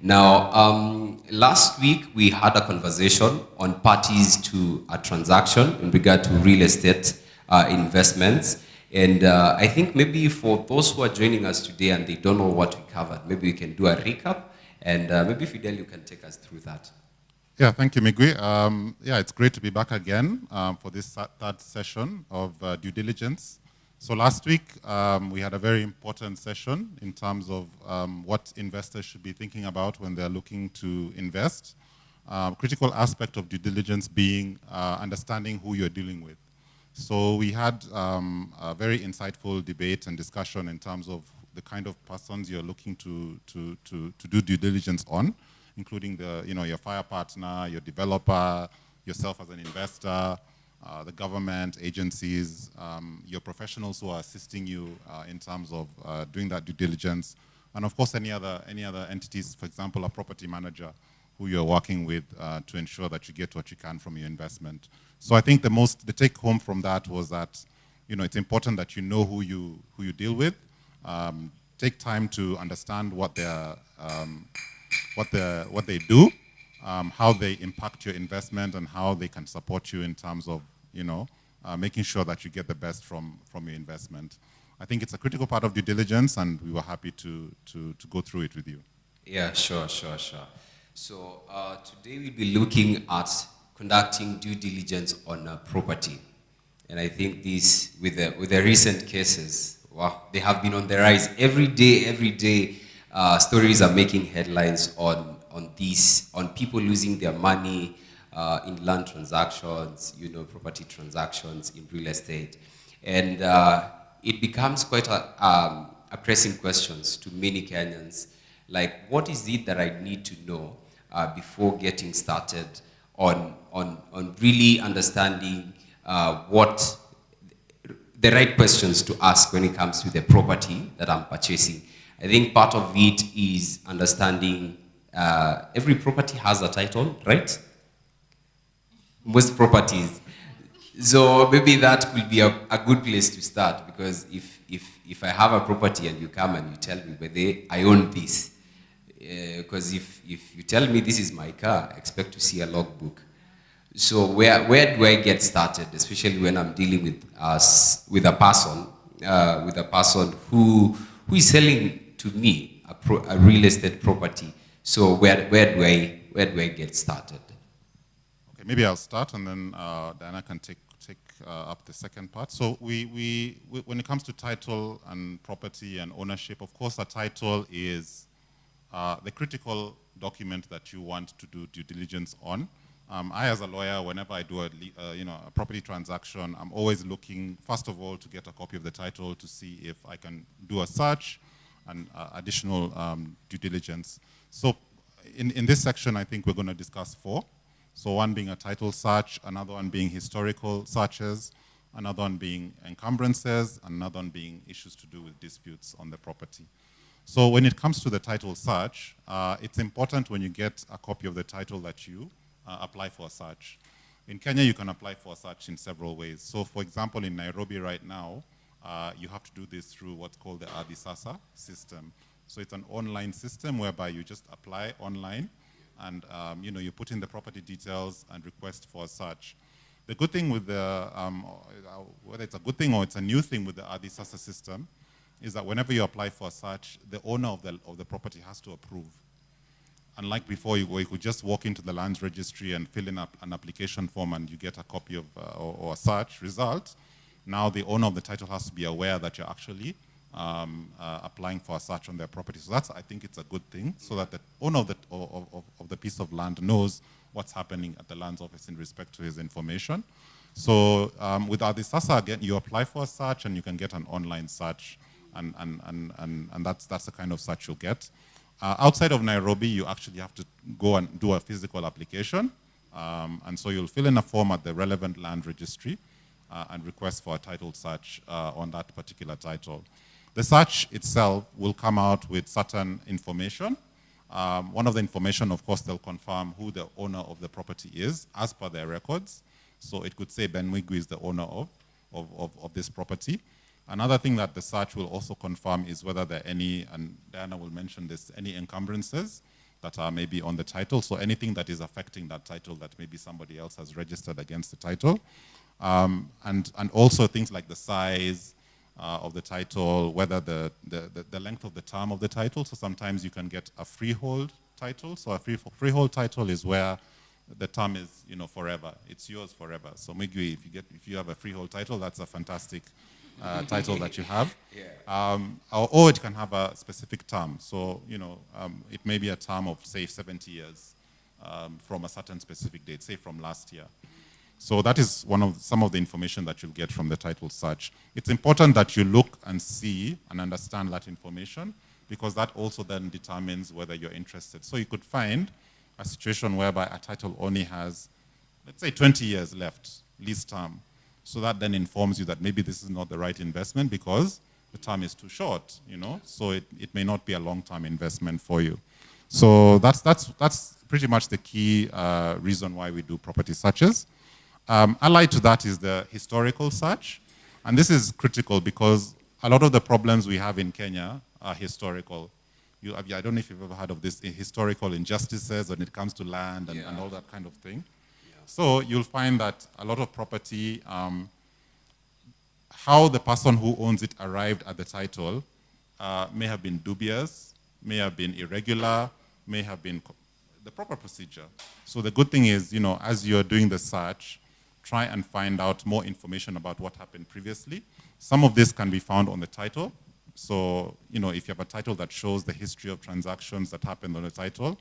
Now, last week we had a conversation on parties to a transaction in regard to real estate investments. And I think maybe for those who are joining us today and they don't know what we covered, maybe we can do a recap. And maybe Fidel, you can take us through that. Yeah, thank you, Migui. Yeah, it's great to be back again for this third session of due diligence. So last week, we had a very important session in terms of what investors should be thinking about when they're looking to invest. Critical aspect of due diligence being understanding who you're dealing with. So we had a very insightful debate and discussion in terms of the kind of persons you're looking to do due diligence on, including your fire partner, your developer, yourself as an investor, the government, agencies, your professionals who are assisting you in terms of doing that due diligence, and of course any other entities, for example, a property manager who you're working with to ensure that you get what you can from your investment. So I think the take home from that was that it's important that you know who you deal with. Take time to understand what they do, how they impact your investment, and how they can support you in terms of making sure that you get the best from your investment. I think it's a critical part of due diligence, and we were happy to go through it with you. Yeah, sure. So today we'll be looking at conducting due diligence on a property. And I think this, with the recent cases, wow, they have been on the rise. Every day, stories are making headlines on people losing their money in land transactions, property transactions in real estate. And it becomes quite a pressing questions to many Kenyans, like what is it that I need to know before getting started on really understanding what the right questions to ask when it comes to the property that I'm purchasing. I think part of it is understanding every property has a title, right? Most properties. So maybe that will be a good place to start, because if I have a property and you come and you tell me whether I own this, because if you tell me this is my car, I expect to see a logbook. So where do I get started, especially when I'm dealing with a person who is selling to me a real estate property? So where do I get started? Okay, maybe I'll start, and then Diana can take up the second part. So we when it comes to title and property and ownership, of course, a title is the critical document that you want to do due diligence on. I, as a lawyer, whenever I do a property transaction, I'm always looking, first of all, to get a copy of the title to see if I can do a search and additional due diligence. So in this section, I think we're going to discuss 4. So one being a title search, another one being historical searches, another one being encumbrances, another one being issues to do with disputes on the property. So when it comes to the title search, it's important when you get a copy of the title that you apply for a search. In Kenya, you can apply for a search in several ways. So for example, in Nairobi right now, you have to do this through what's called the Adisasa system. So it's an online system whereby you just apply online, and you put in the property details and request for a search. The good thing with whether it's a good thing or it's a new thing with the Adisasa system, is that whenever you apply for a search, the owner of the property has to approve. Unlike before, where you could just walk into the lands registry and fill in an application form and you get a copy of or a search result, now the owner of the title has to be aware that you're actually applying for a search on their property. So that's, I think it's a good thing, so that the owner of the piece of land knows what's happening at the lands office in respect to his information. So with Adisasa, again, you apply for a search and you can get an online search, and that's the kind of search you'll get. Outside of Nairobi, you actually have to go and do a physical application. And so you'll fill in a form at the relevant land registry and request for a title search on that particular title. The search itself will come out with certain information. One of the information, of course, they'll confirm who the owner of the property is as per their records. So it could say Ben Wigui is the owner of this property. Another thing that the search will also confirm is whether there are any, and Diana will mention this, any encumbrances that are maybe on the title. So anything that is affecting that title that maybe somebody else has registered against the title. And also things like the size of the title, whether the length of the term of the title. So sometimes you can get a freehold title. So a freehold title is where the term is, forever. It's yours forever. So maybe if you have a freehold title, that's a fantastic title that you have. Yeah. Or it can have a specific term. So, it may be a term of, say, 70 years from a certain specific date, say from last year. So that is some of the information that you'll get from the title search. It's important that you look and see and understand that information, because that also then determines whether you're interested. So you could find a situation whereby a title only has, let's say, 20 years left, lease term. So that then informs you that maybe this is not the right investment because the term is too short, so it may not be a long-term investment for you. So that's pretty much the key reason why we do property searches. Allied to that is the historical search. And this is critical because a lot of the problems we have in Kenya are historical. I don't know if you've ever heard of this, historical injustices when it comes to land and all that kind of thing. Yeah. So you'll find that a lot of property, how the person who owns it arrived at the title may have been dubious, may have been irregular, may have been the proper procedure. So the good thing is, as you're doing the search, try and find out more information about what happened previously. Some of this can be found on the title. So, if you have a title that shows the history of transactions that happened on the title,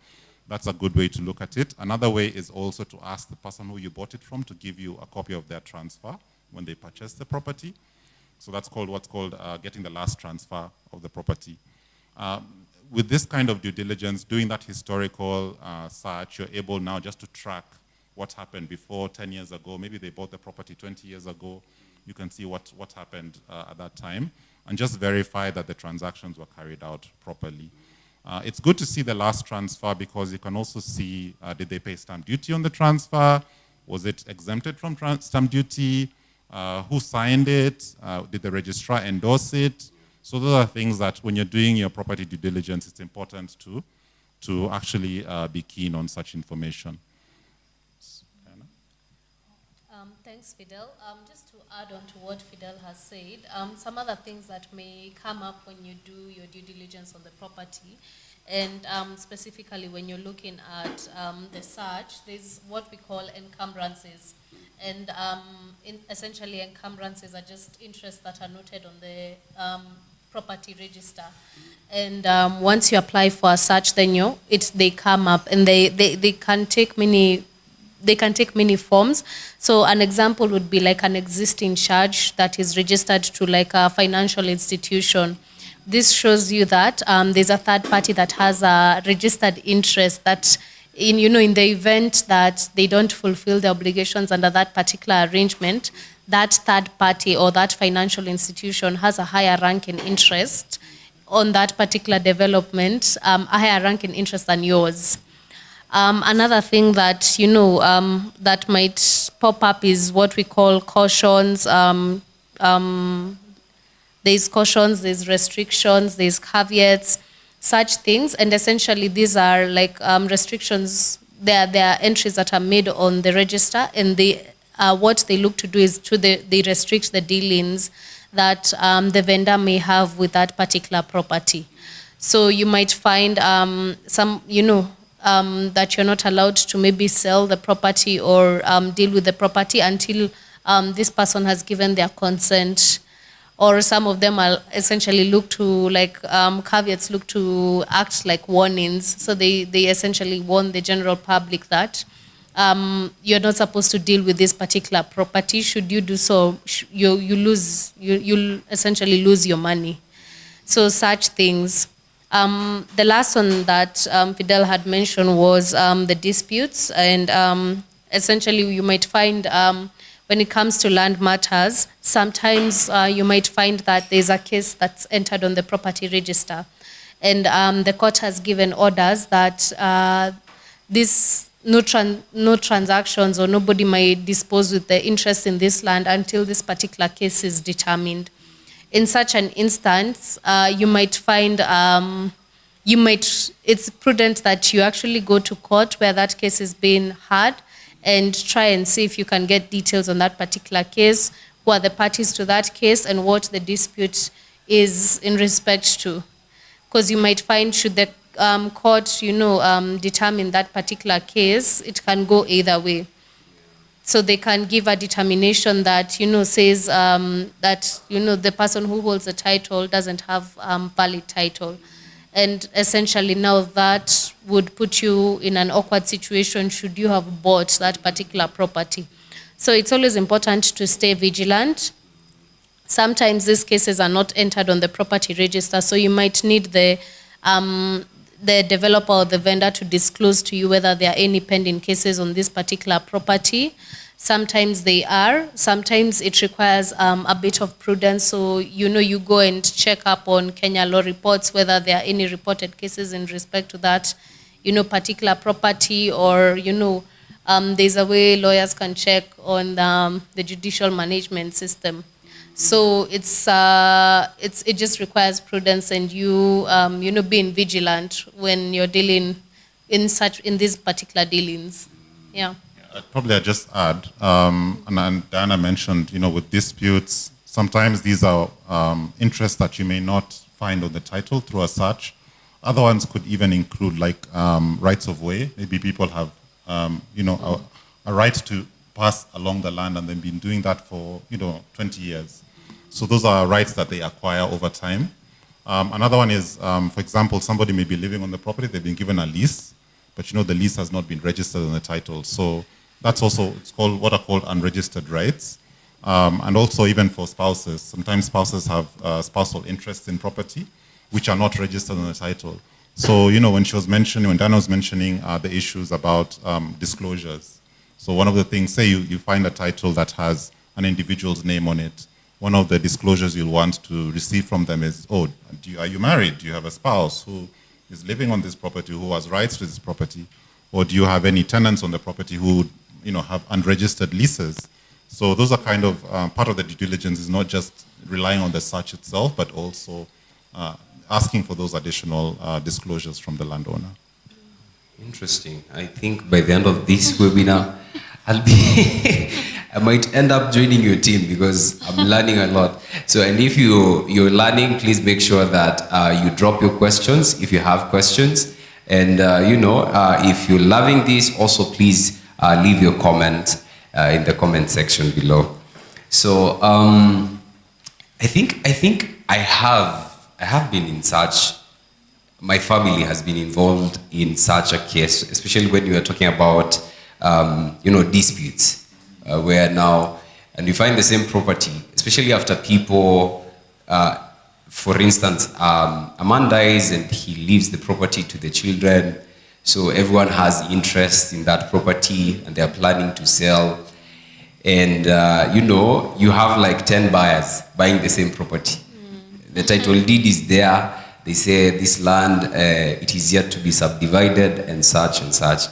that's a good way to look at it. Another way is also to ask the person who you bought it from to give you a copy of their transfer when they purchased the property. So that's what's called getting the last transfer of the property. With this kind of due diligence, doing that historical search, you're able now just to track what happened before 10 years ago. Maybe they bought the property 20 years ago. You can see what happened at that time and just verify that the transactions were carried out properly. It's good to see the last transfer because you can also see, did they pay stamp duty on the transfer? Was it exempted from stamp duty? Who signed it? Did the registrar endorse it? So those are things that when you're doing your property due diligence, it's important to actually be keen on such information. Thanks, Fidel. Just to add on to what Fidel has said, some other things that may come up when you do your due diligence on the property, and specifically when you're looking at the search, there's what we call encumbrances. And essentially encumbrances are just interests that are noted on the property register. And once you apply for a search, then they come up, and they can take many forms. So an example would be like an existing charge that is registered to like a financial institution. This shows you that there's a third party that has a registered interest that in the event that they don't fulfill the obligations under that particular arrangement, that third party or that financial institution has a higher ranking interest on that particular development, a higher ranking interest than yours. Another thing that, that might pop up is what we call cautions. There's cautions, there's restrictions, there's caveats, such things. And essentially these are like restrictions. They are entries that are made on the register, and what they look to do is they restrict the dealings that the vendor may have with that particular property. So you might find some, that you're not allowed to maybe sell the property or deal with the property until this person has given their consent. Or some of them are essentially look to like caveats look to act like warnings. So they essentially warn the general public that you're not supposed to deal with this particular property. Should you do so, you'll essentially lose your money. So such things. The last one that Fidel had mentioned was the disputes, and essentially you might find when it comes to land matters, sometimes you might find that there's a case that's entered on the property register, and the court has given orders that no transactions or nobody might dispose with the interest in this land until this particular case is determined. In such an instance, you might find it's prudent that you actually go to court where that case is being heard and try and see if you can get details on that particular case, who are the parties to that case, and what the dispute is in respect to. Because you might find, should the court, determine that particular case, it can go either way. So they can give a determination that, says that, the person who holds the title doesn't have valid title. And essentially now that would put you in an awkward situation should you have bought that particular property. So it's always important to stay vigilant. Sometimes these cases are not entered on the property register, so you might need the developer or the vendor to disclose to you whether there are any pending cases on this particular property. Sometimes they are. Sometimes it requires a bit of prudence. So, you go and check up on Kenya law reports whether there are any reported cases in respect to that, particular property, or, there's a way lawyers can check on the judicial management system. So it just requires prudence and you being vigilant when you're dealing in these particular dealings. Yeah. I'd probably just add, and Diana mentioned, with disputes, sometimes these are interests that you may not find on the title through a search. Other ones could even include like rights of way. Maybe people have, a right to pass along the land and they've been doing that for, 20 years. So those are rights that they acquire over time. Another one is, for example, somebody may be living on the property, they've been given a lease, but the lease has not been registered on the title. So that's also, it's called what are called unregistered rights. And also even for spouses, sometimes spouses have spousal interests in property, which are not registered on the title. So, when Dana was mentioning the issues about disclosures. So one of the things, say you find a title that has an individual's name on it, one of the disclosures you'll want to receive from them is, are you married? Do you have a spouse who is living on this property, who has rights to this property? Or do you have any tenants on the property who have unregistered leases? So those are kind of part of the due diligence, is not just relying on the search itself, but also asking for those additional disclosures from the landowner. Interesting. I think by the end of this webinar, I might end up joining your team because I'm learning a lot. So, and if you're learning, please make sure that you drop your questions if you have questions. And, if you're loving this, also please leave your comment in the comment section below. So, I think I have been in such, my family has been involved in such a case, especially when you are talking about, disputes, where now, and you find the same property, especially after people, for instance, a man dies and he leaves the property to the children, so everyone has interest in that property and they're planning to sell. And, you have like 10 buyers buying the same property. The title deed is there. They say this land, it is yet to be subdivided and such and such.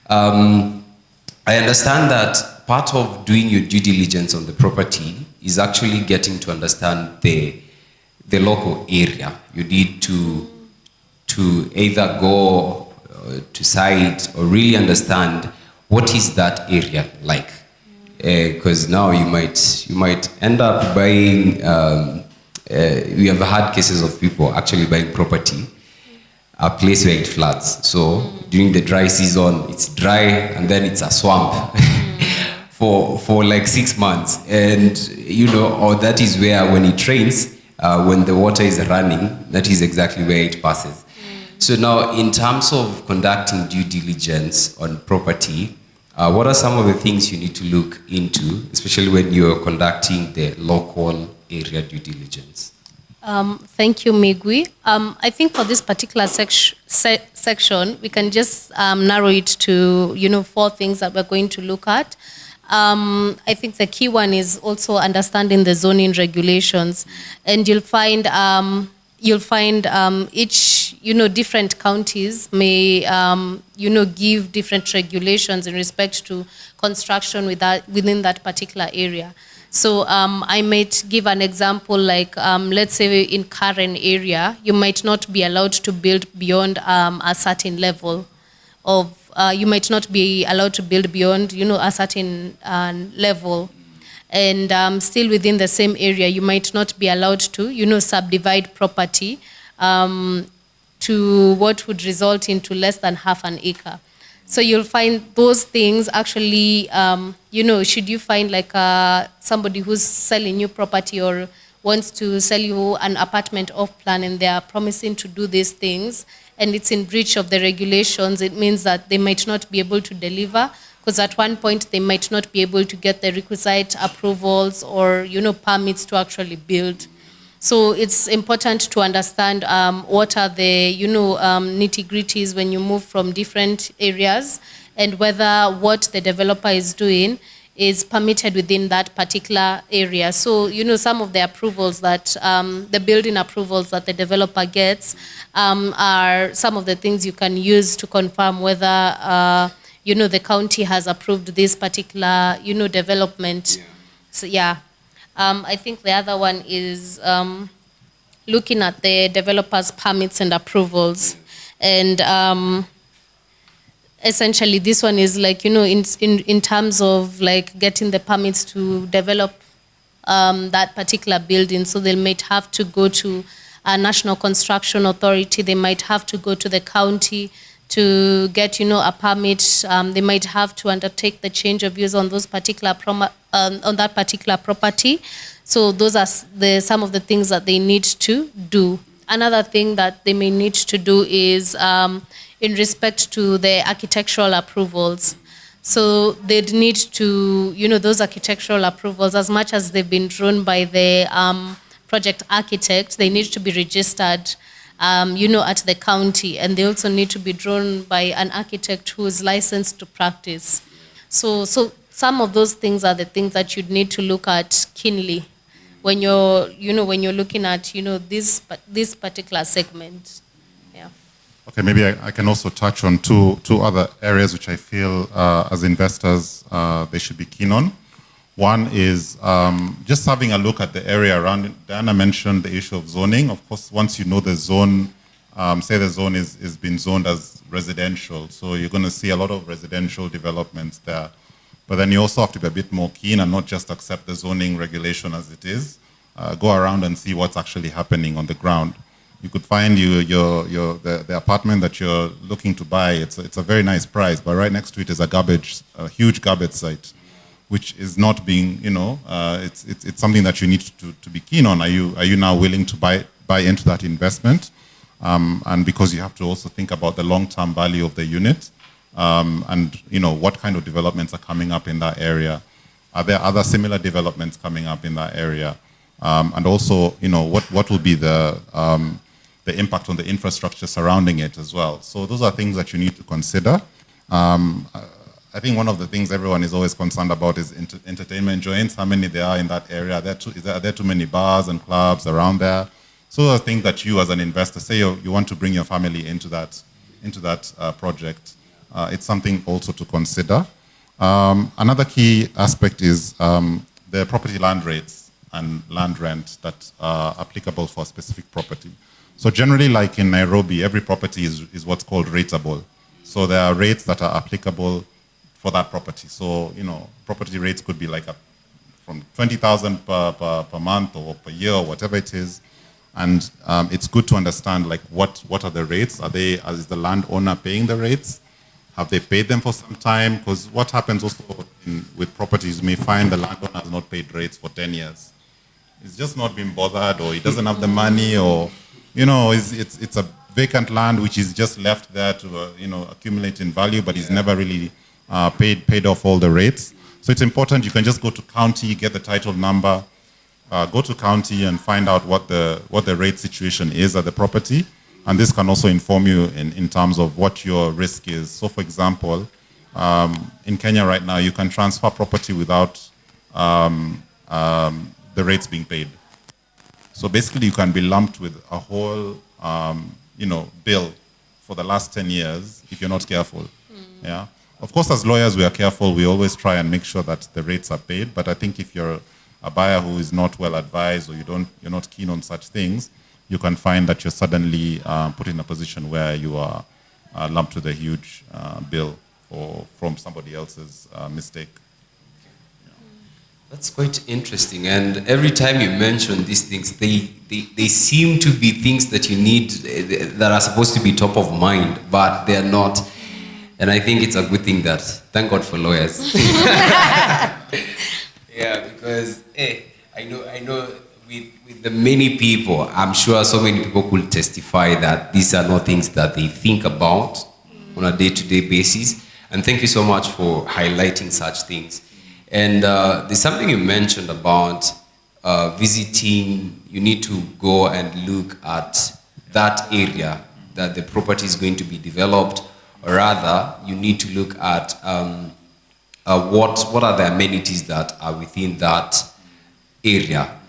I understand that part of doing your due diligence on the property is actually getting to understand the local area. You need to either go to site or really understand what is that area like. Because now you might end up buying, we have had cases of people actually buying property, a place where it floods. So during the dry season, it's dry and then it's a swamp for like 6 months. And, or that is where when it rains, when the water is running, that is exactly where it passes. So now in terms of conducting due diligence on property, what are some of the things you need to look into, especially when you're conducting the local area due diligence? Thank you, Migwi. I think for this particular section, we can just narrow it to 4 things that we're going to look at. I think the key one is also understanding the zoning regulations, and you'll find each different counties may give different regulations in respect to construction within that particular area. So I might give an example like, let's say in Karen area, you might not be allowed to build beyond a certain level of, you might not be allowed to build beyond, a certain level. And still within the same area, you might not be allowed to, subdivide property to what would result into less than half an acre. So you'll find those things actually, should you find like somebody who's selling you property or wants to sell you an apartment off plan and they are promising to do these things and it's in breach of the regulations, it means that they might not be able to deliver because at one point they might not be able to get the requisite approvals or, permits to actually build. So it's important to understand what are the, nitty-gritties when you move from different areas and whether what the developer is doing is permitted within that particular area. So, some of the approvals that, the building approvals that the developer gets are some of the things you can use to confirm whether, the county has approved this particular, development. Yeah. So, yeah. I think the other one is looking at the developers' permits and approvals. And essentially, this one is like, in terms of like getting the permits to develop that particular building. So they might have to go to a National Construction Authority. They might have to go to the county to get, a permit. They might have to undertake the change of use on those particular on that particular property. So those are some of the things that they need to do. Another thing that they may need to do is in respect to the architectural approvals. So they'd need to, those architectural approvals, as much as they've been drawn by the project architect, they need to be registered at the county, and they also need to be drawn by an architect who is licensed to practice. So some of those things are the things that you'd need to look at keenly when you're, when you're looking at, this particular segment. Yeah. Okay, maybe I can also touch on two other areas which I feel as investors they should be keen on. One is just having a look at the area around it. Diana mentioned the issue of zoning. Of course, once you know the zone, say the zone is being zoned as residential, so you're going to see a lot of residential developments there. But then you also have to be a bit more keen and not just accept the zoning regulation as it is. Go around and see what's actually happening on the ground. You could find the apartment that you're looking to buy. It's a very nice price, but right next to it is a huge garbage site, which is not being, it's something that you need to be keen on. Are you now willing to buy into that investment? And because you have to also think about the long-term value of the unit, and what kind of developments are coming up in that area. Are there other similar developments coming up in that area? And also, what will be the impact on the infrastructure surrounding it as well? So those are things that you need to consider. I think one of the things everyone is always concerned about is entertainment joints, how many there are in that area. Are there too many bars and clubs around there? So those are things that you as an investor, say you want to bring your family into that project. It's something also to consider. Another key aspect is the property land rates and land rent that are applicable for a specific property. So generally, like in Nairobi, every property is what's called rateable. So there are rates that are applicable for that property. So, property rates could be like from 20,000 per month or per year or whatever it is. And it's good to understand like what are the rates? Is the landowner paying the rates? Have they paid them for some time? Because what happens also with properties, you may find the landowner has not paid rates for 10 years. He's just not been bothered, or he doesn't have the money, or, it's a vacant land which is just left there to, accumulate in value, but he's never really paid off all the rates. So it's important, you can just go to county, get the title number, go to county and find out what the rate situation is at the property. And this can also inform you in terms of what your risk is. So for example, in Kenya right now, you can transfer property without the rates being paid. So basically you can be lumped with a whole bill for the last 10 years if you're not careful. Of course, as lawyers, we are careful. We always try and make sure that the rates are paid. But I think if you're a buyer who is not well advised or you're not keen on such things, you can find that you're suddenly put in a position where you are lumped with a huge bill from somebody else's mistake. That's quite interesting. And every time you mention these things, they seem to be things that you need, that are supposed to be top of mind, but they're not. And I think it's a good thing that, thank God for lawyers. Yeah, because I know with the many people, I'm sure so many people could testify that these are not things that they think about on a day-to-day basis. And thank you so much for highlighting such things. And there's something you mentioned about visiting. You need to go and look at that area that the property is going to be developed, or rather, you need to look at what are the amenities that are within that area.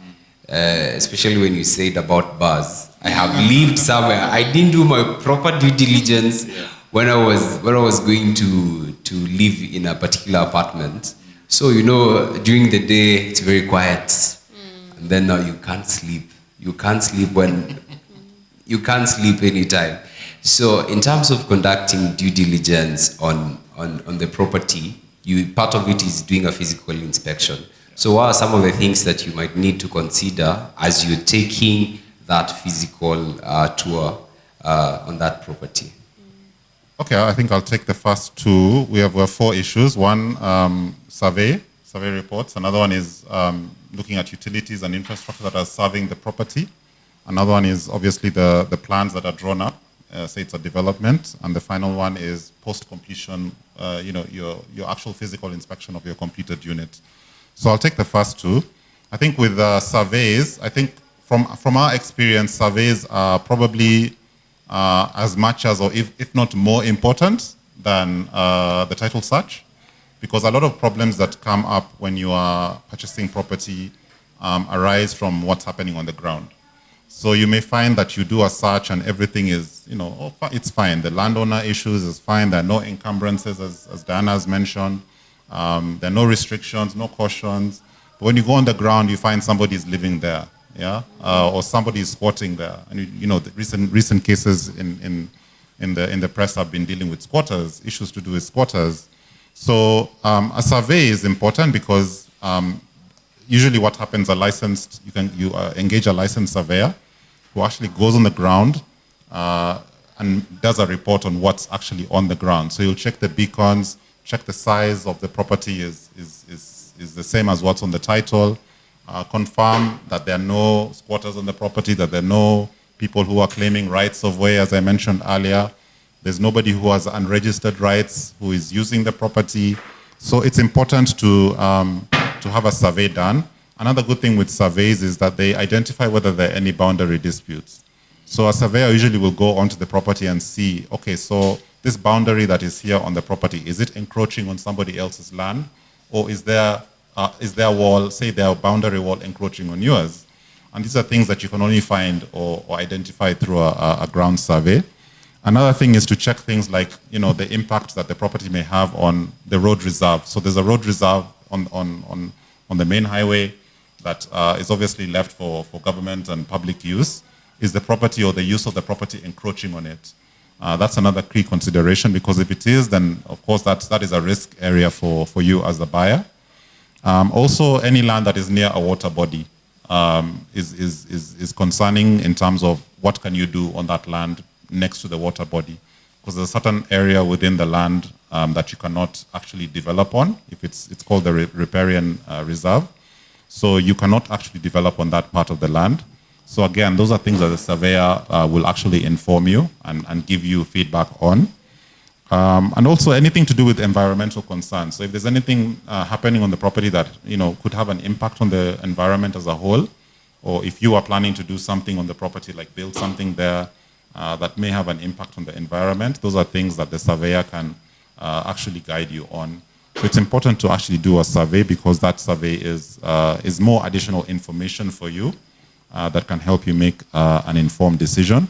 Especially when you said about bars. I have lived somewhere. I didn't do my proper due diligence when I was going to live in a particular apartment. So during the day it's very quiet, and then now you can't sleep. You can't sleep anytime. So in terms of conducting due diligence on the property, part of it is doing a physical inspection. So what are some of the things that you might need to consider as you're taking that physical tour on that property? Okay, I think I'll take the first two. We have 4 issues. One, survey reports. Another one is looking at utilities and infrastructure that are serving the property. Another one is obviously the plans that are drawn up, say it's a development. And the final one is post-completion, your actual physical inspection of your completed unit. So I'll take the first two. I think with surveys, I think from our experience, surveys are probably as much as, or if not more important than the title search, because a lot of problems that come up when you are purchasing property arise from what's happening on the ground. So you may find that you do a search and everything is, it's fine. The landowner issues is fine. There are no encumbrances, as Diana has mentioned. There are no restrictions, no cautions. But when you go on the ground, you find somebody's living there, or somebody is squatting there. And the recent cases in the press have been dealing with squatters, issues to do with squatters. So a survey is important because usually what happens, you engage a licensed surveyor who actually goes on the ground and does a report on what's actually on the ground. So you'll check the beacons, check the size of the property is the same as what's on the title, confirm that there are no squatters on the property, that there are no people who are claiming rights of way, as I mentioned earlier. There's nobody who has unregistered rights who is using the property. So it's important to have a survey done. Another good thing with surveys is that they identify whether there are any boundary disputes. So a surveyor usually will go onto the property and see, okay, so this boundary that is here on the property, is it encroaching on somebody else's land? Or is there a wall, say there a boundary wall encroaching on yours? And these are things that you can only find or identify through a ground survey. Another thing is to check things like, the impact that the property may have on the road reserve. So there's a road reserve on the main highway that is obviously left for government and public use. Is the property or the use of the property encroaching on it? That's another key consideration, because if it is, then of course that is a risk area for you as a buyer. Also, any land that is near a water body is concerning in terms of what can you do on that land next to the water body, because there's a certain area within the land that you cannot actually develop on. If it's called the riparian reserve, so you cannot actually develop on that part of the land. So again, those are things that the surveyor will actually inform you and give you feedback on. And also anything to do with environmental concerns. So if there's anything happening on the property that could have an impact on the environment as a whole, or if you are planning to do something on the property, like build something there that may have an impact on the environment, those are things that the surveyor can actually guide you on. So it's important to actually do a survey, because that survey is more additional information for you that can help you make an informed decision.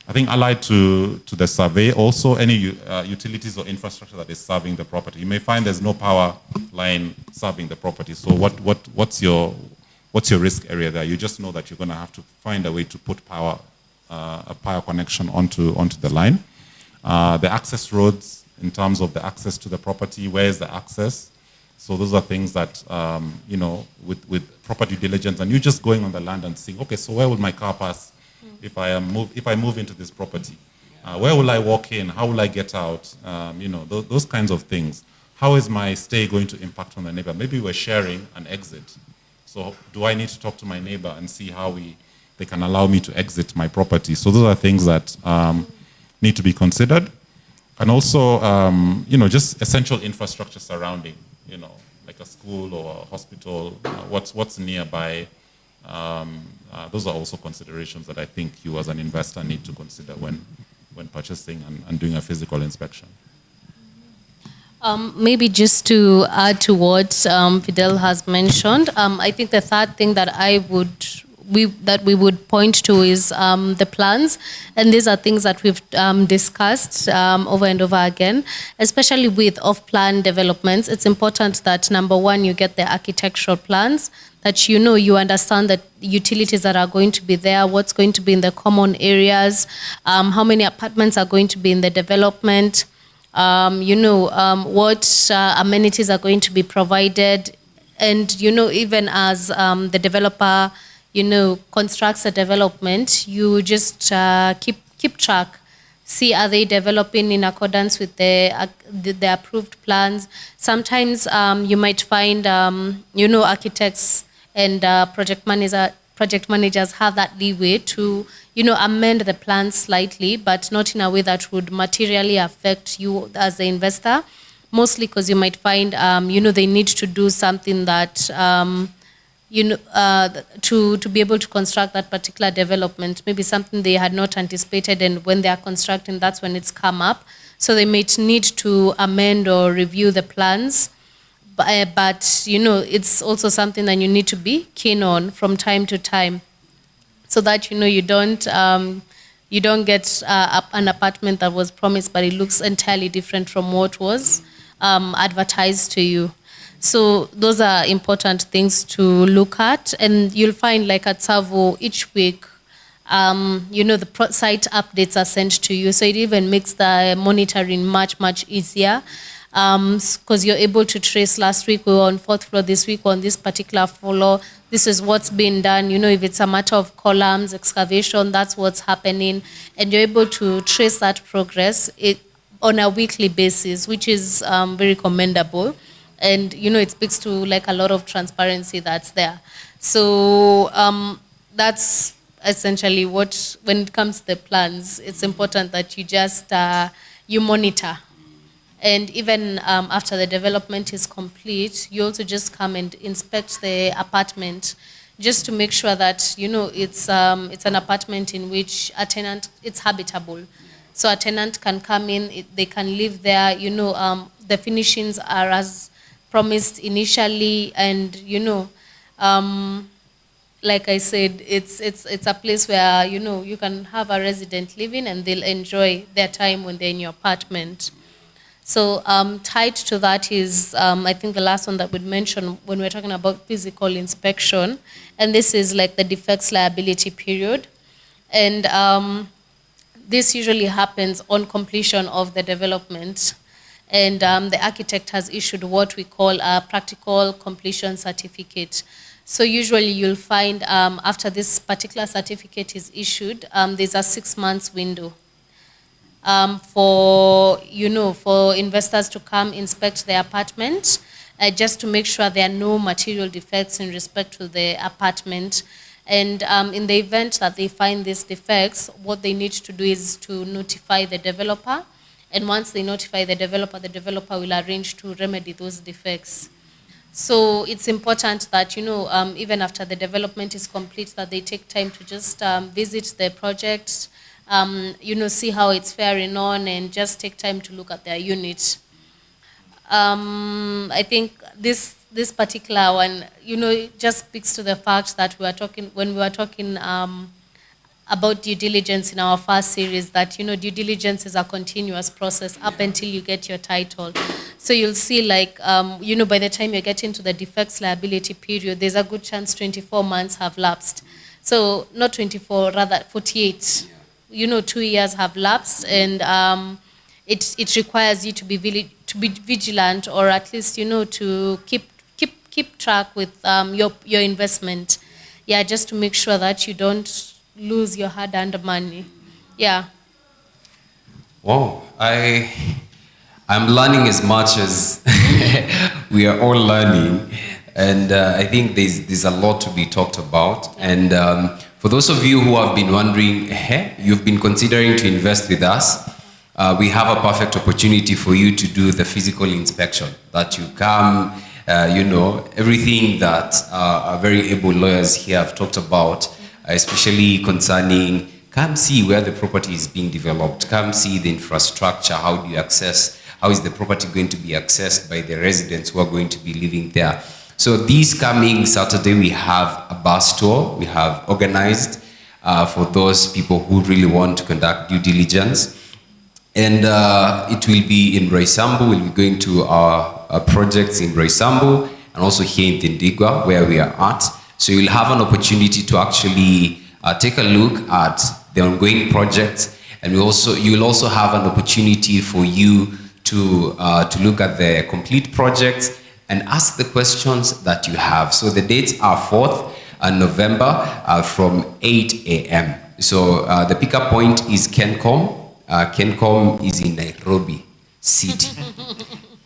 I think allied to the survey, also any utilities or infrastructure that is serving the property. You may find there's no power line serving the property. So what's your what's your risk area there? You just know that you're going to have to find a way to put power, a power connection onto the line. The access roads, in terms of the access to the property, where is the access? So those are things that, you know, with property diligence, and you're just going on the land and seeing, okay, so where will my car pass if I move into this property? Where will I walk in? How will I get out? You know, those kinds of things. How is my stay going to impact on the neighbor? Maybe we're sharing an exit. So do I need to talk to my neighbor and see how they can allow me to exit my property? So those are things that need to be considered. And also, you know, just essential infrastructure surrounding, you know, like a school or a hospital, what's nearby. Those are also considerations that I think you as an investor need to consider when purchasing and doing a physical inspection. Maybe just to add to what Fidel has mentioned, I think the third thing that we would point to is the plans, and these are things that we've discussed over and over again, especially with off-plan developments. It's important that, number one, you get the architectural plans, that you understand the utilities that are going to be there, what's going to be in the common areas, how many apartments are going to be in the development, what amenities are going to be provided, and even as the developer constructs a development, you just keep track. See, are they developing in accordance with the approved plans? Sometimes you might find architects and project managers have that leeway to amend the plans slightly, but not in a way that would materially affect you as the investor. Mostly because you might find they need to do something that to be able to construct that particular development, maybe something they had not anticipated, and when they are constructing, that's when it's come up. So they might need to amend or review the plans. But it's also something that you need to be keen on from time to time, so that you don't get an apartment that was promised, but it looks entirely different from what was advertised to you. So those are important things to look at, and you'll find, like at Savo, each week, the site updates are sent to you, so it even makes the monitoring much easier, because you're able to trace, last week we were on 4th floor, this week on this particular floor, this is what's been done. If it's a matter of columns, excavation, that's what's happening, and you're able to trace that progress on a weekly basis, which is very commendable. And it speaks to like a lot of transparency that's there. So that's essentially what, when it comes to the plans, it's important that you just you monitor. And even after the development is complete, you also just come and inspect the apartment, just to make sure that it's an apartment in which a tenant, it's habitable. So a tenant can come in, they can live there. The finishings are as promised initially, and like I said, it's a place where you can have a resident living and they'll enjoy their time when they're in your apartment. So tied to that is I think the last one that we'd mention when we're talking about physical inspection, and this is like the defects liability period, and this usually happens on completion of the development. And the architect has issued what we call a practical completion certificate. So usually you'll find after this particular certificate is issued, there's a 6 months window for investors to come inspect the apartment, just to make sure there are no material defects in respect to the apartment. And in the event that they find these defects, what they need to do is to notify the developer. And once they notify the developer will arrange to remedy those defects. So it's important that, even after the development is complete, that they take time to just visit the project, see how it's faring on, and just take time to look at their unit. I think this particular one, just speaks to the fact that when we were talking about due diligence in our first series that, due diligence is a continuous process up until you get your title. So you'll see by the time you get into the defects liability period, there's a good chance 24 months have lapsed. So not 24, rather 48. 2 years have lapsed, and it requires you to be vigilant, or at least, to keep track with your investment. Yeah, just to make sure that you don't lose your hard-earned money. Yeah. Wow, I'm learning as much as we are all learning, and I think there's a lot to be talked about. And for those of you who have been wondering, you've been considering to invest with us, we have a perfect opportunity for you to do the physical inspection. That you come, everything that our very able lawyers here have talked about, especially concerning, come see where the property is being developed, come see the infrastructure, how do you access, how is the property going to be accessed by the residents who are going to be living there. So this coming Saturday, we have a bus tour we have organized for those people who really want to conduct due diligence. And it will be in Roysambu. We'll be going to our projects in Roysambu and also here in Tindigwa, where we are at. So you'll have an opportunity to actually take a look at the ongoing projects, and you'll also have an opportunity for you to look at the complete projects and ask the questions that you have. So the dates are 4th November from 8 a.m. So the pickup point is Kencom. Kencom is in Nairobi City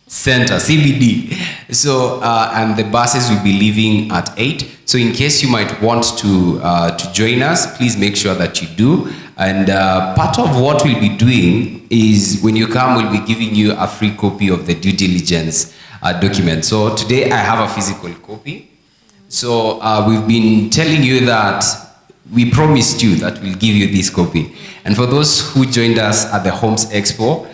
Center, CBD. So, and the buses will be leaving at 8. So in case you might want to join us, please make sure that you do. And part of what we'll be doing is when you come, we'll be giving you a free copy of the due diligence document. So today I have a physical copy. So we've been telling you that we promised you that we'll give you this copy. And for those who joined us at the Homes Expo,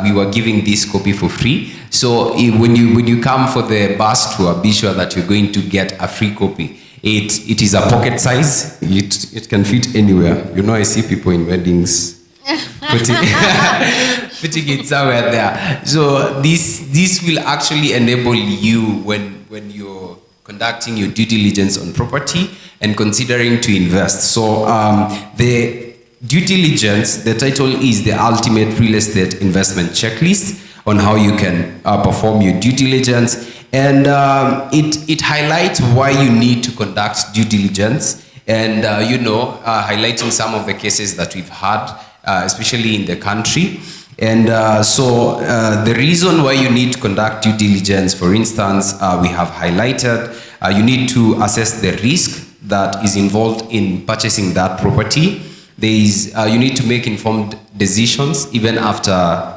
we were giving this copy for free. So when you come for the bus tour, be sure that you're going to get a free copy. It is a pocket size. It can fit anywhere. I see people in weddings putting it somewhere there. So this will actually enable you when you're conducting your due diligence on property and considering to invest. So the due diligence, the title is the ultimate real estate investment checklist on how you can perform your due diligence. And it highlights why you need to conduct due diligence, and highlighting some of the cases that we've had, especially in the country. And so the reason why you need to conduct due diligence, for instance, we have highlighted, you need to assess the risk that is involved in purchasing that property. You need to make informed decisions even after,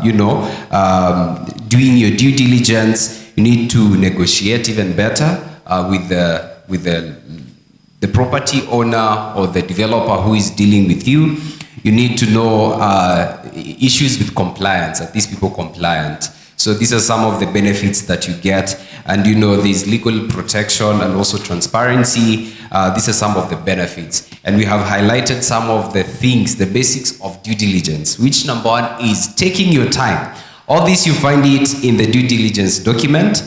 doing your due diligence. You need to negotiate even better with the property owner or the developer who is dealing with you. You need to know issues with compliance. Are these people compliant? So these are some of the benefits that you get. And there's legal protection and also transparency. These are some of the benefits. And we have highlighted some of the things, the basics of due diligence, which number one is taking your time. All this you find it in the due diligence document,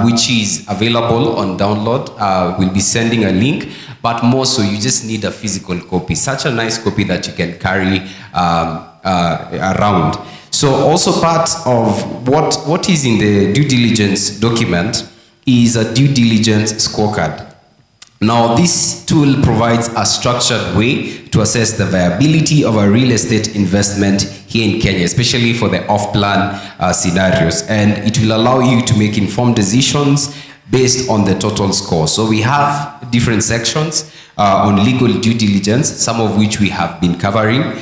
which is available on download. We'll be sending a link, but more so you just need a physical copy, such a nice copy that you can carry around. So also part of what is in the due diligence document is a due diligence scorecard. Now, this tool provides a structured way to assess the viability of a real estate investment here in Kenya, especially for the off-plan scenarios. And it will allow you to make informed decisions based on the total score. So we have different sections on legal due diligence, some of which we have been covering.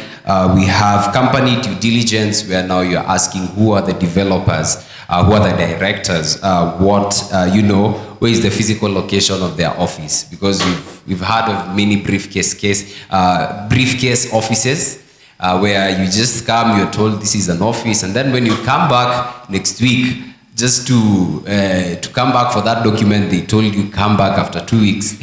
We have company due diligence, where now you're asking who are the developers, who are the directors, where is the physical location of their office? Because we've heard of many briefcase offices where you just come, you're told this is an office, and then when you come back next week, just to come back for that document. They told you come back after 2 weeks.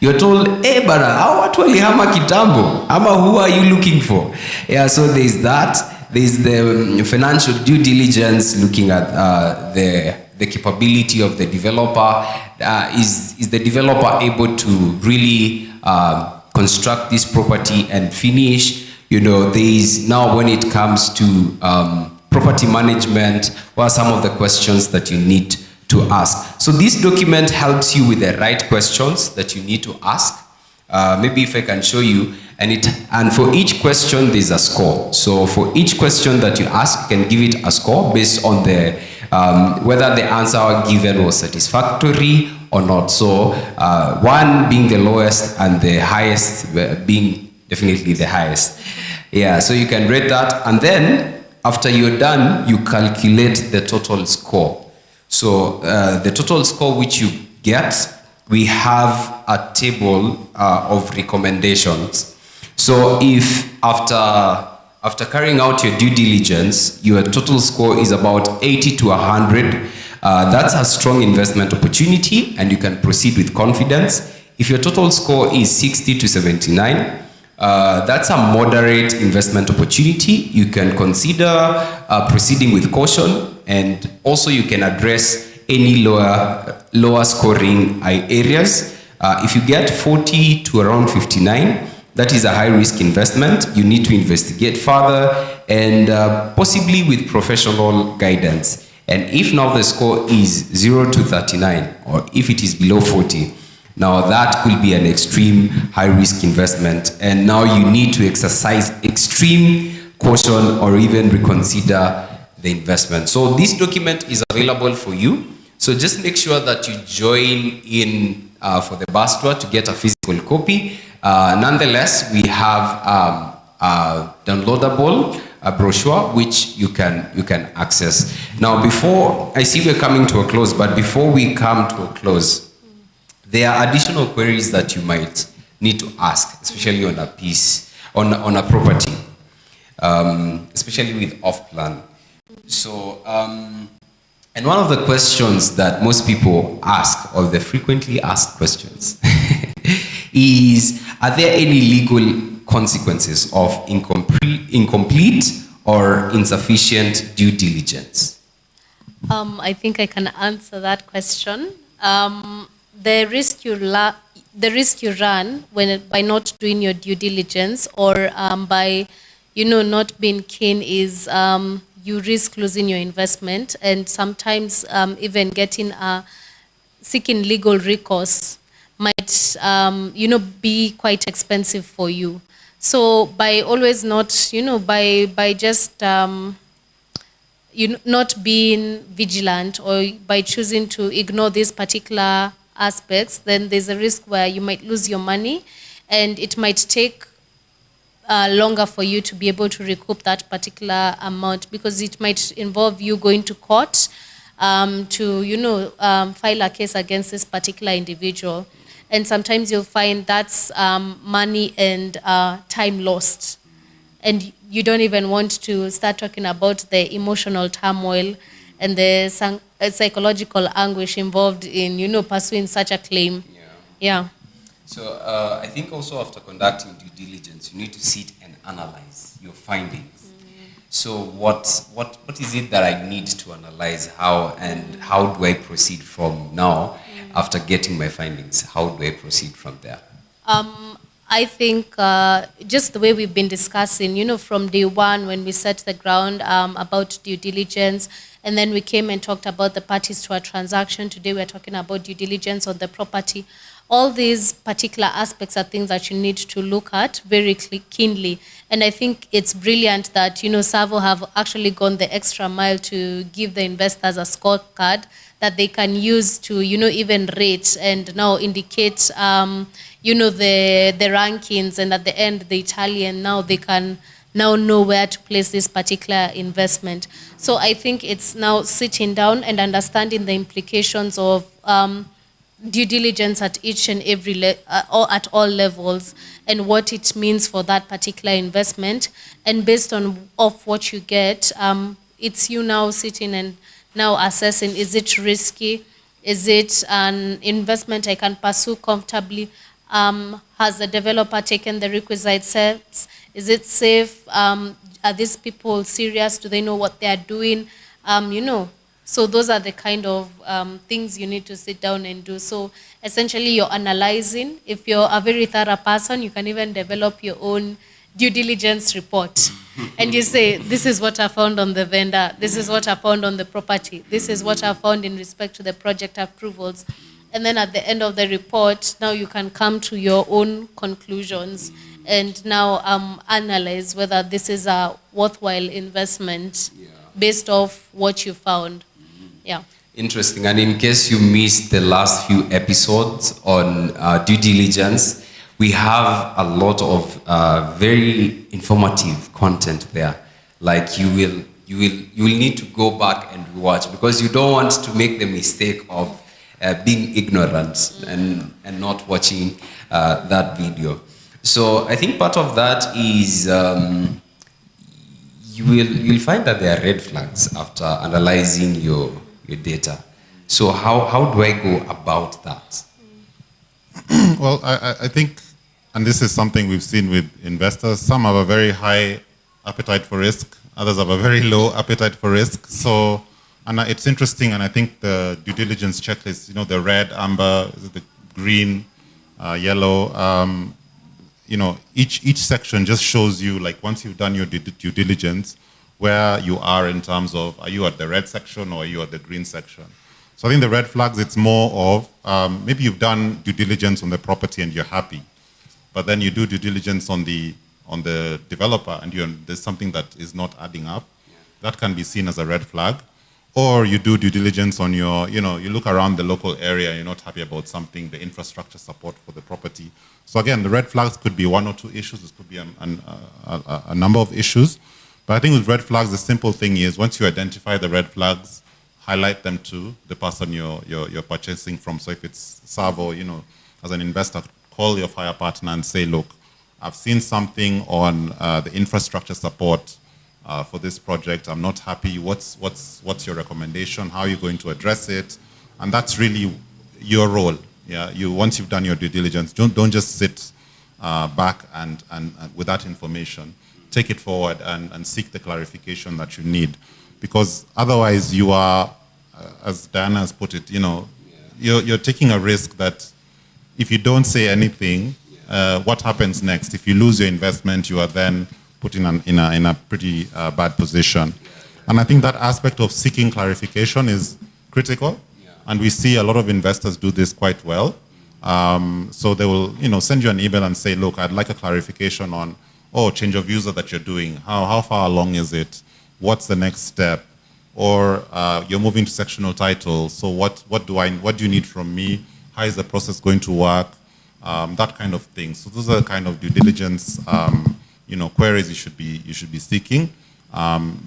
You're told, hey, bana, hao watu walihama kitambo, ama who are you looking for? Yeah, so there's that. There's the financial due diligence, looking at the capability of the developer. Is the developer able to really construct this property and finish? You know, there is now, when it comes to property management, what are some of the questions that you need to ask? So this document helps you with the right questions that you need to ask. Maybe if I can show you, and for each question there's a score. So for each question that you ask, you can give it a score based on the whether the answer given was satisfactory or not. So 1 being the lowest and the highest being definitely the highest. Yeah, so you can rate that, and then after you're done, you calculate the total score. So the total score which you get, we have a table of recommendations. So if after carrying out your due diligence, your total score is about 80 to 100, that's a strong investment opportunity and you can proceed with confidence. If your total score is 60 to 79, that's a moderate investment opportunity. You can consider proceeding with caution, and also you can address any lower scoring areas. If you get 40 to around 59, that is a high risk investment. You need to investigate further and possibly with professional guidance. And if now the score is 0 to 39, or if it is below 40, now that could be an extreme high risk investment, and now you need to exercise extreme caution or even reconsider the investment. So this document is available for you. So just make sure that you join in for the bus tour to get a physical copy. Nonetheless, we have a downloadable brochure which you can access. Now, before, I see we're coming to a close, but before we come to a close, there are additional queries that you might need to ask, especially on a piece, on a property, especially with off-plan. So, and one of the questions that most people ask, or the frequently asked questions, is, are there any legal consequences of incomplete or insufficient due diligence? I think I can answer that question. The risk you run by not doing your due diligence, or by not being keen, is you risk losing your investment, and sometimes even seeking legal recourse might be quite expensive for you. So by always not by just not being vigilant, or by choosing to ignore these particular aspects, then there's a risk where you might lose your money, and it might take longer for you to be able to recoup that particular amount, because it might involve you going to court to file a case against this particular individual. And sometimes you'll find that's money and time lost. And you don't even want to start talking about the emotional turmoil and the psychological anguish involved in, pursuing such a claim. Yeah. So I think also after conducting due diligence, you need to sit and analyze your findings. So what is it that I need to analyze? How do I proceed from now after getting my findings? How do I proceed from there? I think just the way we've been discussing, from day one when we set the ground about due diligence, and then we came and talked about the parties to a transaction. Today we're talking about due diligence on the property. All these particular aspects are things that you need to look at very keenly. And I think it's brilliant that, Savo have actually gone the extra mile to give the investors a scorecard that they can use to, even rate and now indicate, the rankings, and at the end, the Italian, now they can now know where to place this particular investment. So I think it's now sitting down and understanding the implications of due diligence at each and every or at all levels, and what it means for that particular investment. And based on what you get, it's you now sitting and now assessing, is it risky? Is it an investment I can pursue comfortably? Has the developer taken the requisite steps? Is it safe? Are these people serious? Do they know what they are doing? So those are the kind of things you need to sit down and do. So essentially you're analyzing. If you're a very thorough person, you can even develop your own due diligence report. And you say, this is what I found on the vendor. This is what I found on the property. This is what I found in respect to the project approvals. And then at the end of the report, now you can come to your own conclusions and now analyze whether this is a worthwhile investment based off what you found. Yeah. Interesting. And in case you missed the last few episodes on due diligence, we have a lot of very informative content there. Like you will need to go back and watch, because you don't want to make the mistake of being ignorant and not watching that video. So I think part of that is you'll find that there are red flags after analyzing your data. So how do I go about that? Well, I think, and this is something we've seen with investors, some have a very high appetite for risk, others have a very low appetite for risk. So, and it's interesting, and I think the due diligence checklist, the red, amber, the green, yellow, each section just shows you, like, once you've done your due diligence, where you are in terms of, are you at the red section or are you at the green section? So I think the red flags, it's more of, maybe you've done due diligence on the property and you're happy, but then you do due diligence on the developer and there's something that is not adding up. That can be seen as a red flag. Or you do due diligence on your, you look around the local area, you're not happy about something, the infrastructure support for the property. So again, the red flags could be one or two issues, this could be a number of issues. But I think with red flags, the simple thing is, once you identify the red flags, highlight them to the person you're purchasing from. So if it's Savo, as an investor, call your fire partner and say, look, I've seen something on the infrastructure support for this project. I'm not happy. What's your recommendation? How are you going to address it? And that's really your role. Yeah, once you've done your due diligence, don't just sit back and with that information. Take it forward and seek the clarification that you need, because otherwise you are, as Diana has put it, you're taking a risk that if you don't say anything, what happens next? If you lose your investment, you are then put in a pretty bad position. And I think that aspect of seeking clarification is critical, and we see a lot of investors do this quite well. So they will, send you an email and say, look, I'd like a clarification on, change of user that you're doing. How far along is it? What's the next step? Or you're moving to sectional title. So what do you need from me? How is the process going to work? That kind of thing. So those are the kind of due diligence, queries you should be seeking.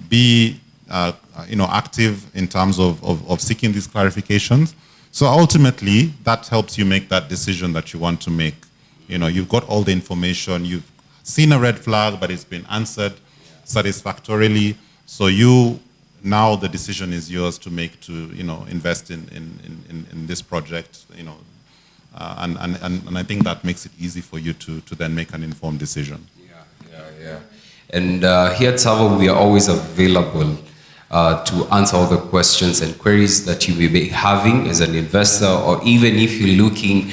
Be active in terms of seeking these clarifications. So ultimately, that helps you make that decision that you want to make. You've got all the information. You've seen a red flag, but it's been answered satisfactorily. So now the decision is yours to make, to invest in this project. And I think that makes it easy for you to then make an informed decision. Yeah. And here at Savo, we are always available to answer all the questions and queries that you may be having as an investor, or even if you're looking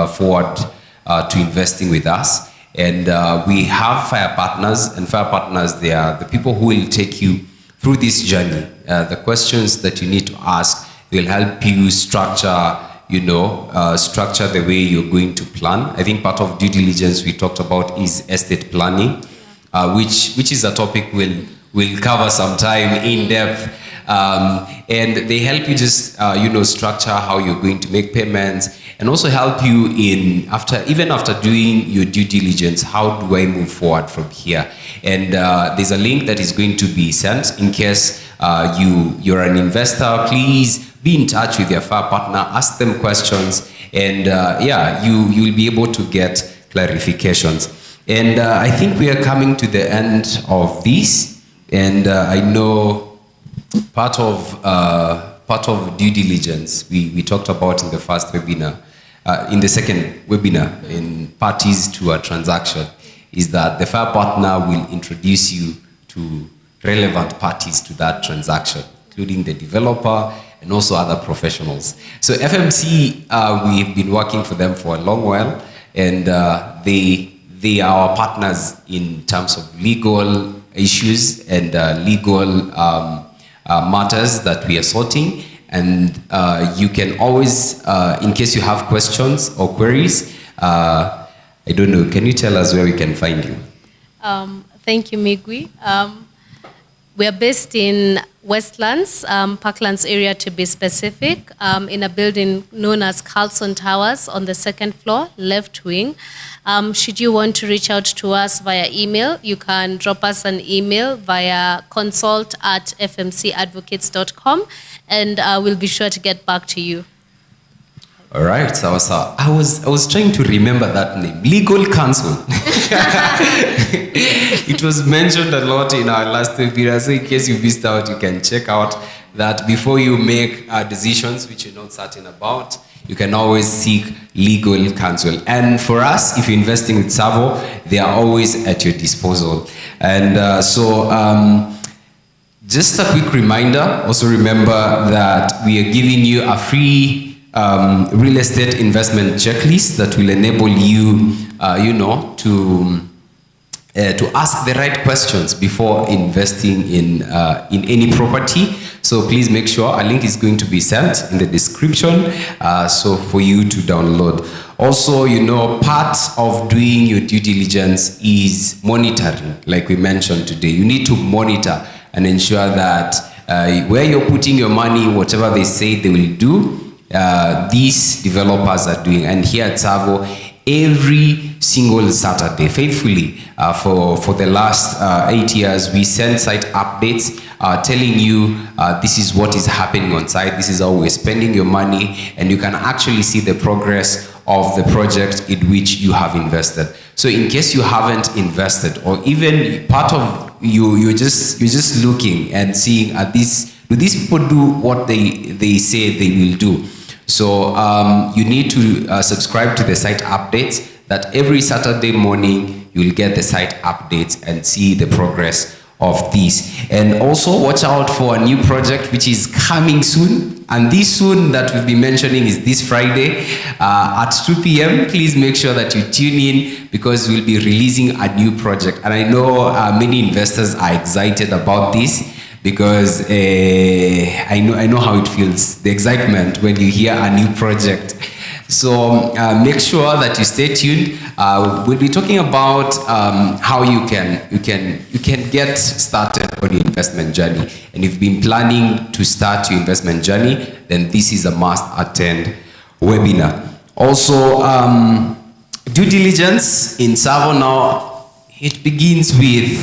forward to investing with us. And we have fire partners, and fire partners, they are the people who will take you through this journey. The questions that you need to ask will help you structure the way you're going to plan. I think part of due diligence we talked about is estate planning, which is a topic we'll cover sometime in depth. And they help you just structure how you're going to make payments, and also help you even after doing your due diligence, how do I move forward from here? And there's a link that is going to be sent in case you're an investor. Please be in touch with your fire partner, ask them questions, and you'll be able to get clarifications. And I think we are coming to the end of this. And I know part of due diligence we talked about in the first webinar, in the second webinar, in parties to a transaction, is that the FIRE partner will introduce you to relevant parties to that transaction, including the developer and also other professionals. So FMC, we've been working for them for a long while, and they are our partners in terms of legal issues and legal matters that we are sorting. And you can always, in case you have questions or queries, I don't know, can you tell us where we can find you? Thank you, Migwi. We are based in Westlands, Parklands area to be specific, in a building known as Carlson Towers on the second floor, left wing. Should you want to reach out to us via email, you can drop us an email via consult@fmcadvocates.com, and we'll be sure to get back to you. All right, so I was trying to remember that name, legal counsel. It was mentioned a lot in our last webinar, so in case you missed out, you can check out that before you make decisions which you're not certain about, you can always seek legal counsel. And for us, if you're investing with Savo, they are always at your disposal. And just a quick reminder, also remember that we are giving you a free real estate investment checklist that will enable you, to ask the right questions before investing in any property. So please make sure a link is going to be sent in the description, so for you to download. Also, part of doing your due diligence is monitoring, like we mentioned today. You need to monitor and ensure that where you're putting your money, whatever they say they will do, these developers are doing. And here at Savo, every single Saturday, faithfully, for the last 8 years, we send site updates telling you this is what is happening on site, this is how we're spending your money, and you can actually see the progress of the project in which you have invested. So in case you haven't invested, or even part of you're just looking and seeing, do these people do what they say they will do? So you need to subscribe to the site updates, that every Saturday morning you'll get the site updates and see the progress of these. And also watch out for a new project which is coming soon. And this soon that we've been mentioning is this Friday at 2 p.m. Please make sure that you tune in, because we'll be releasing a new project. And I know many investors are excited about this, because I know how it feels, the excitement when you hear a new project. So make sure that you stay tuned. We'll be talking about how you can get started on your investment journey. And if you've been planning to start your investment journey, then this is a must-attend webinar. Also, due diligence in Savo now, it begins with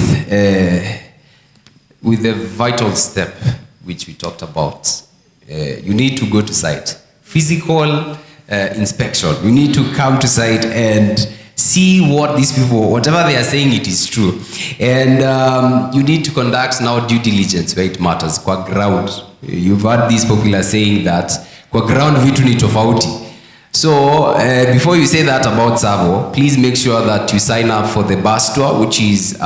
the vital step which we talked about. You need to go to site. Physical inspection. You need to come to site and see what these people, whatever they are saying, it is true. And you need to conduct now due diligence where it matters, kwa ground. You've heard this popular saying that kwa ground vitu ni tofauti. So before you say that about Savo, please make sure that you sign up for the bus tour, which is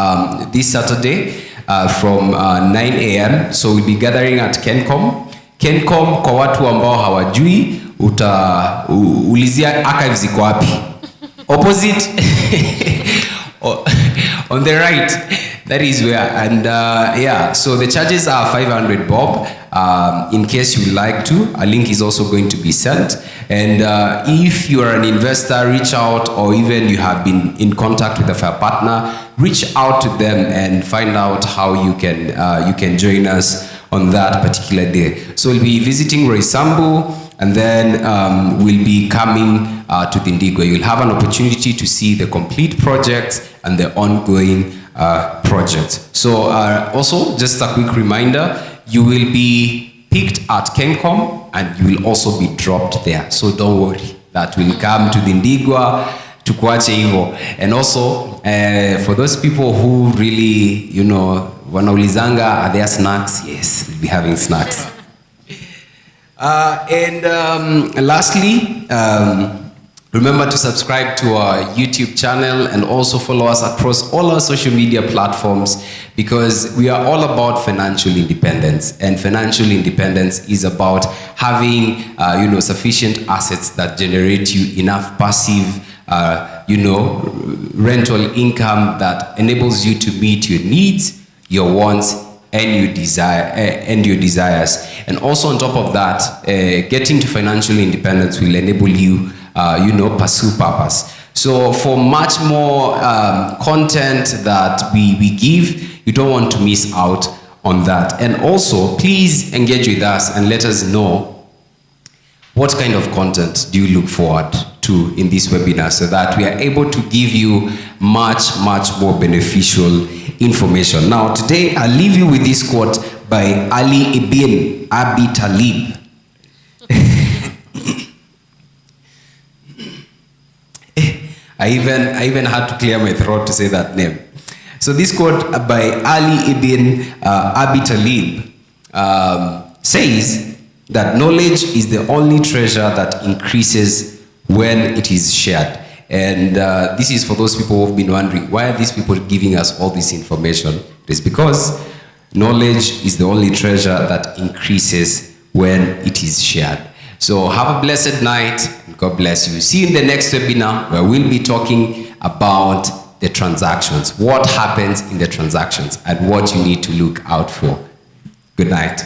this Saturday from 9 a.m. So we'll be gathering at Kencom. Kencom, kwa watu ambao hawajui, ulizia archives iko wapi? Opposite on the right, that is where. And yeah, so the charges are 500 bob. In case you would like to, a link is also going to be sent. And if you are an investor, reach out, or even you have been in contact with a FIRE partner, reach out to them and find out how you can join us on that particular day. So we'll be visiting Roysambu, and then we'll be coming to Dindigwa. You'll have an opportunity to see the complete project and the ongoing project. So also, just a quick reminder, you will be picked at Kencom and you will also be dropped there. So don't worry, that will come to Dindigwa, to Kwache Ivo. And also, for those people who really, Wanaulizanga, are there snacks? Yes, we'll be having snacks. Lastly, remember to subscribe to our YouTube channel and also follow us across all our social media platforms, because we are all about financial independence, and financial independence is about having sufficient assets that generate you enough passive rental income that enables you to meet your needs, your wants, and your desires. And also on top of that, getting to financial independence will enable you pursue purpose. So for much more content that we give, you don't want to miss out on that. And also, please engage with us and let us know what kind of content do you look forward to in this webinar, so that we are able to give you much more beneficial information. Now, today I'll leave you with this quote by Ali ibn Abi Talib. I even had to clear my throat to say that name. So this quote by Ali ibn Abi Talib says that knowledge is the only treasure that increases when it is shared. And this is for those people who've been wondering, why are these people giving us all this information? It is because knowledge is the only treasure that increases when it is shared. So have a blessed night, and God bless you. See you in the next webinar, where we'll be talking about the transactions, what happens in the transactions, and what you need to look out for. Good night.